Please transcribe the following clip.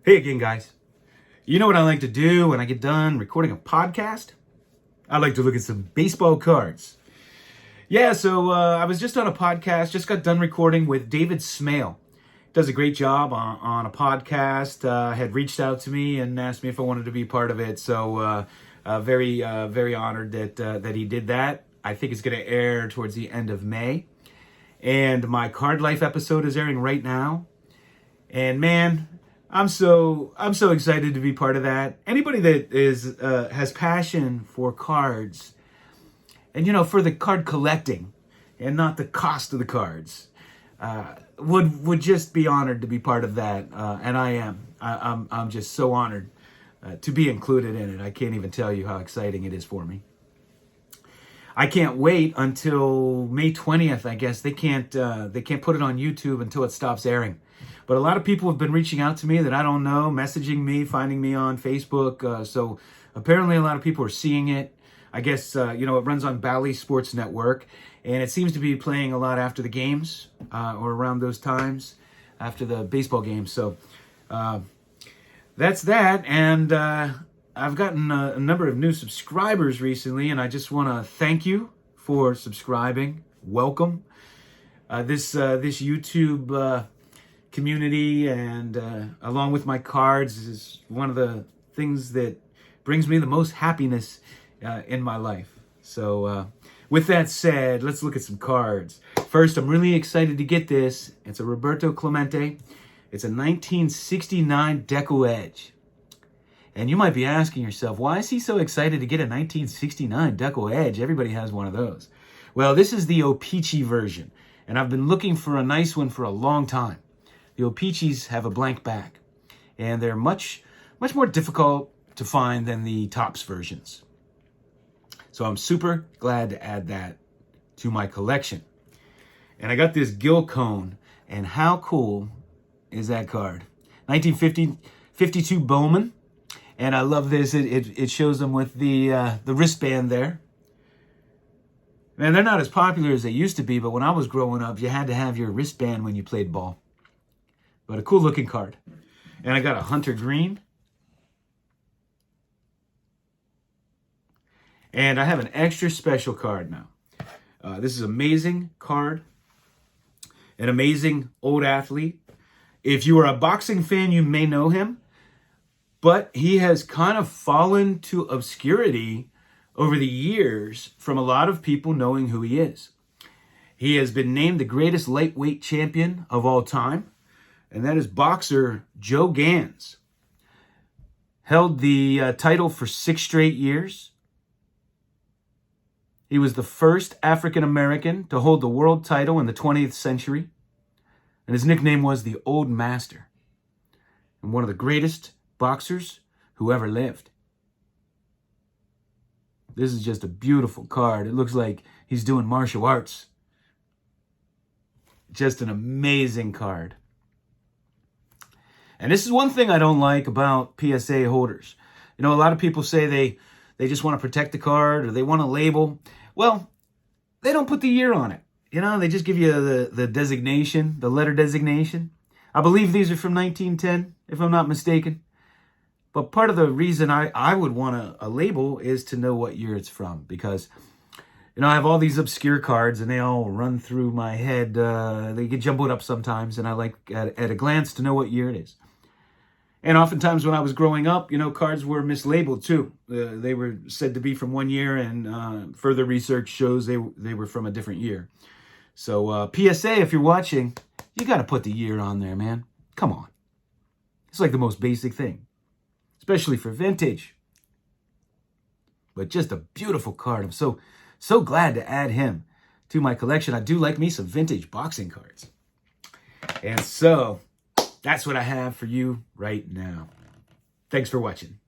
Hey again, guys. You know what I like to do when I get done recording a podcast? I like to look at some baseball cards. Yeah, so I was just on a podcast, just got done recording with David Smale. Does a great job on a podcast, had reached out to me and asked me if I wanted to be part of it. So very honored that he did that. I think it's going to air towards the end of May. And my Card Life episode is airing right now. And man, I'm so excited to be part of that. Anybody that has passion for cards, and for the card collecting, and not the cost of the cards, would just be honored to be part of that. And I am. I'm just so honored to be included in it. I can't even tell you how exciting it is for me. I can't wait until May 20th. I guess they can't put it on YouTube until it stops airing. But a lot of people have been reaching out to me that I don't know, messaging me, finding me on Facebook. So apparently a lot of people are seeing it. I guess, it runs on Bally Sports Network. And it seems to be playing a lot after the games or around those times, after the baseball games. So that's that. And I've gotten a number of new subscribers recently. And I just want to thank you for subscribing. Welcome. This YouTube community and along with my cards is one of the things that brings me the most happiness in my life. So with that said, let's look at some cards. First, I'm really excited to get this. It's a Roberto Clemente. It's a 1969 Deco Edge. And you might be asking yourself, why is he so excited to get a 1969 Deco Edge? Everybody has one of those. Well, this is the O-Pee-Chee version, and I've been looking for a nice one for a long time. The O-Pee-Chees have a blank back, and they're much more difficult to find than the Topps versions. So I'm super glad to add that to my collection. And I got this Gill Cone, and how cool is that card? 1952 Bowman, and I love this. It shows them with the wristband there. Man, they're not as popular as they used to be, but when I was growing up, you had to have your wristband when you played ball. But a cool looking card. And I got a Hunter Green. And I have an extra special card now. This is an amazing card. An amazing old athlete. If you are a boxing fan, you may know him. But he has kind of fallen to obscurity over the years from a lot of people knowing who he is. He has been named the greatest lightweight champion of all time. And that is boxer Joe Ganz. Held the title for 6 straight years. He was the first African-American to hold the world title in the 20th century. And his nickname was the Old Master. And one of the greatest boxers who ever lived. This is just a beautiful card. It looks like he's doing martial arts. Just an amazing card. And this is one thing I don't like about PSA holders. A lot of people say they just want to protect the card or they want a label. Well, they don't put the year on it. They just give you the designation, the letter designation. I believe these are from 1910, if I'm not mistaken. But part of the reason I would want a label is to know what year it's from. Because, I have all these obscure cards and they all run through my head. They get jumbled up sometimes. And I like at a glance to know what year it is. And oftentimes when I was growing up, cards were mislabeled too. They were said to be from one year and further research shows they were from a different year. So PSA, if you're watching, you got to put the year on there, man. Come on. It's like the most basic thing, especially for vintage. But just a beautiful card. I'm so glad to add him to my collection. I do like me some vintage boxing cards. And so that's what I have for you right now. Thanks for watching.